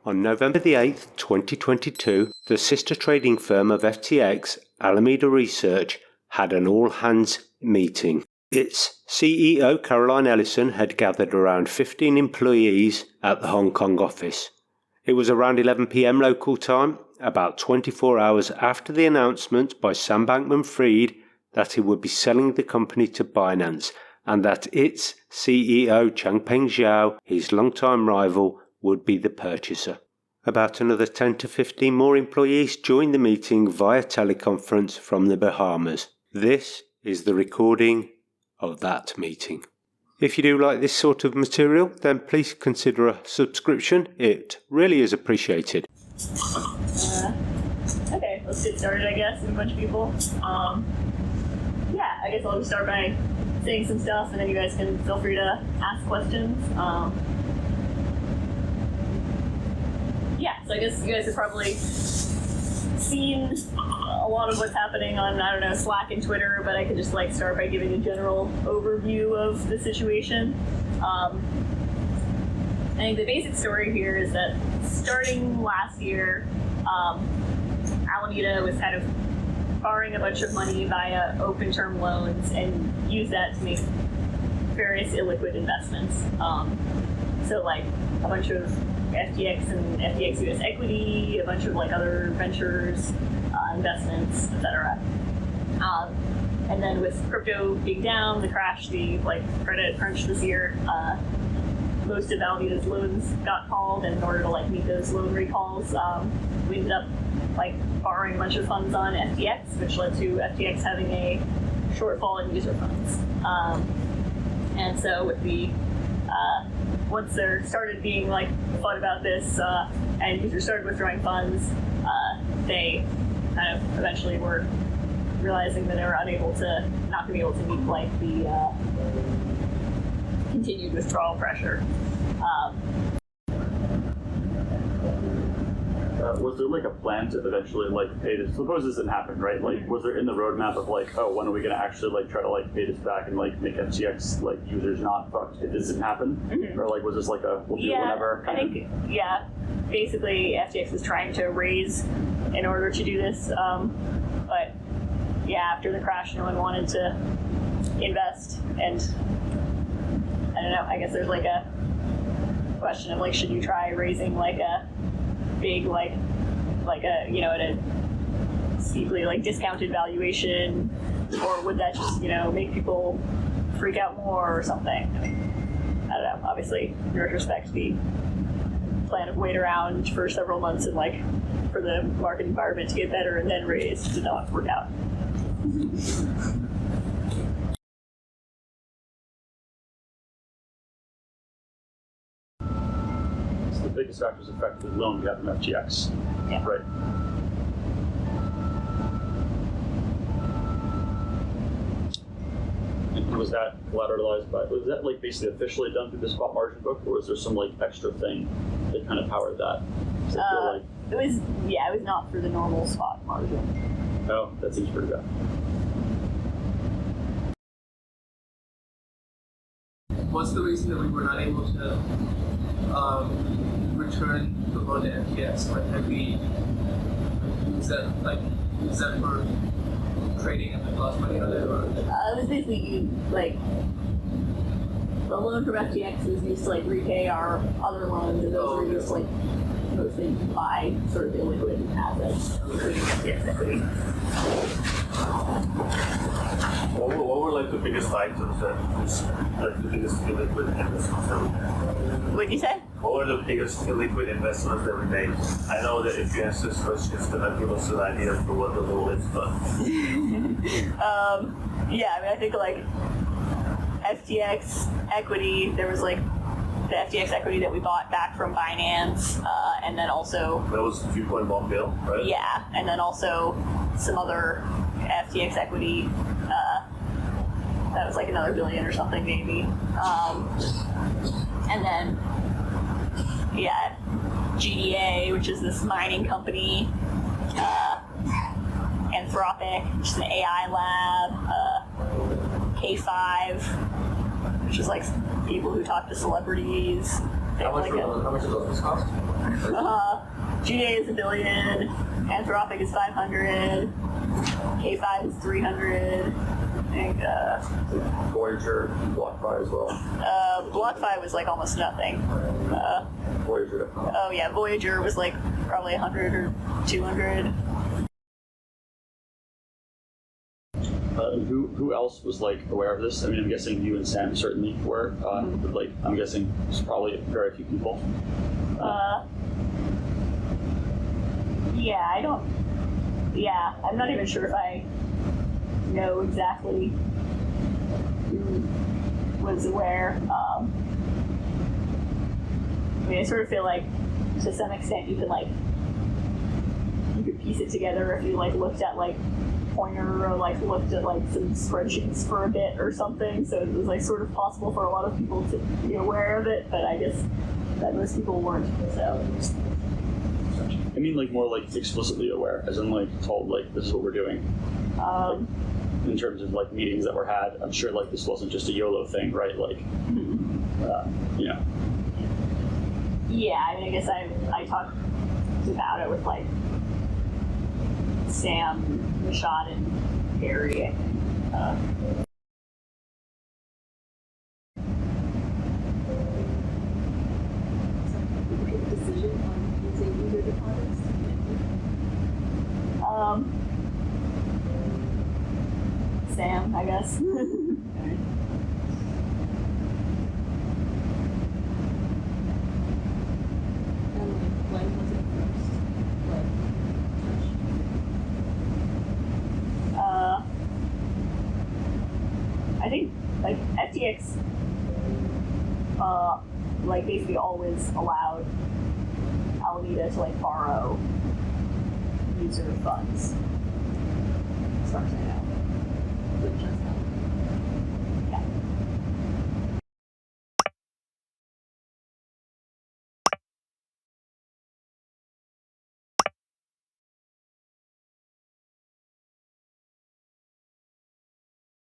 On November the 8th, 2022, the sister trading firm of FTX, Alameda Research, had an all-hands meeting. Its CEO, Caroline Ellison, had gathered around 15 employees at the Hong Kong office. It was around 11 p.m. local time, about 24 hours after the announcement by Sam Bankman-Fried that he would be selling the company to Binance and that its CEO, Changpeng Zhao, his longtime rival, would be the purchaser. About another 10 to 15 more employees joined the meeting via teleconference from the Bahamas. This is the recording of that meeting. If you do like this sort of material, then please consider a subscription. It really is appreciated. Okay, let's get started, I guess, with a bunch of people. I guess I'll just start by saying some stuff, and then you guys can feel free to ask questions. So I guess you guys have probably seen a lot of what's happening on, Slack and Twitter, but I could just start by giving a general overview of the situation. I think the basic story here is that starting last year, Alameda was kind of borrowing a bunch of money via open term loans and used that to make various illiquid investments. A bunch of FTX and FTX US equity, a bunch of other ventures, investments, etc. And then with crypto being down, the crash, the credit crunch this year, most of Alameda's loans got called, and in order to meet those loan recalls, we ended up borrowing a bunch of funds on FTX, which led to FTX having a shortfall in user funds. And so with the once there started being fun about this, and users started withdrawing funds, they kind of eventually were realizing that they were not going to be able to meet the continued withdrawal pressure. Was there a plan to eventually pay this? Suppose this didn't happen, right? Was there in the roadmap of when are we going to actually try to pay this back and make FTX users not fucked if this didn't happen? Mm-hmm. Or was this we'll do it whenever? Basically FTX was trying to raise in order to do this, but after the crash, no one wanted to invest, and I don't know. I guess there's a question of should you try raising a big at a steeply discounted valuation, or would that just make people freak out more or something? I don't know. Obviously, in retrospect, the plan of wait around for several months and for the market environment to get better and then raise did not work out. The biggest factor is effectively the loan you have from FTX. Yeah. Right. And was that collateralized by, was that basically officially done through the spot margin book, or was there some extra thing that kind of powered that? It was not through the normal spot margin. Oh, that seems pretty bad. What's the reason that we were not able to return the loan to FTX? Have we use that for trading and lost money on it? Or? It was basically the loan from FTX was used to repay our other loans, and those were used to mostly buy sort of illiquid assets, including FTX equity. What were the biggest items the biggest illiquid investments that we made? What'd you say? What were the biggest illiquid investments that we made? I know that if you answer this question, it's going to give us an idea for what the rule is, but... I think FTX equity, there was the FTX equity that we bought back from Binance, and then also... That was $2.1 billion, right? Yeah, and then also some other FTX equity, that was another $1 billion or something maybe. And then, GDA, which is this mining company, Anthropic, which is an AI lab, K5, which is people who talk to celebrities, How much do those cost? GA is $1 billion, Anthropic is 500, K5 is 300. I think Voyager, BlockFi as well. BlockFi was like almost nothing. Voyager. Oh yeah, Voyager was like probably 100 or 200. Who else was like aware of this? I mean, I'm guessing you and Sam certainly were, but like I'm guessing it's probably very few people. I'm not even sure if I know exactly who was aware. I mean, I sort of feel like to some extent you could piece it together if you like looked at like Pointer or like looked at like some spreadsheets for a bit or something. So it was like sort of possible for a lot of people to be aware of it, but I guess that most people weren't. So. I mean, like more like explicitly aware, as in like told like this is what we're doing. Like, in terms of like meetings that were had, I'm sure like this wasn't just a YOLO thing, right? Like, you know. Yeah, I mean, I guess I talked about it with like Sam, Rashad, and Harry. I think. Decision on using user deposits? Sam, I guess. And like, when was it first? I think like FTX, like basically always allowed Alameda to like borrow user funds.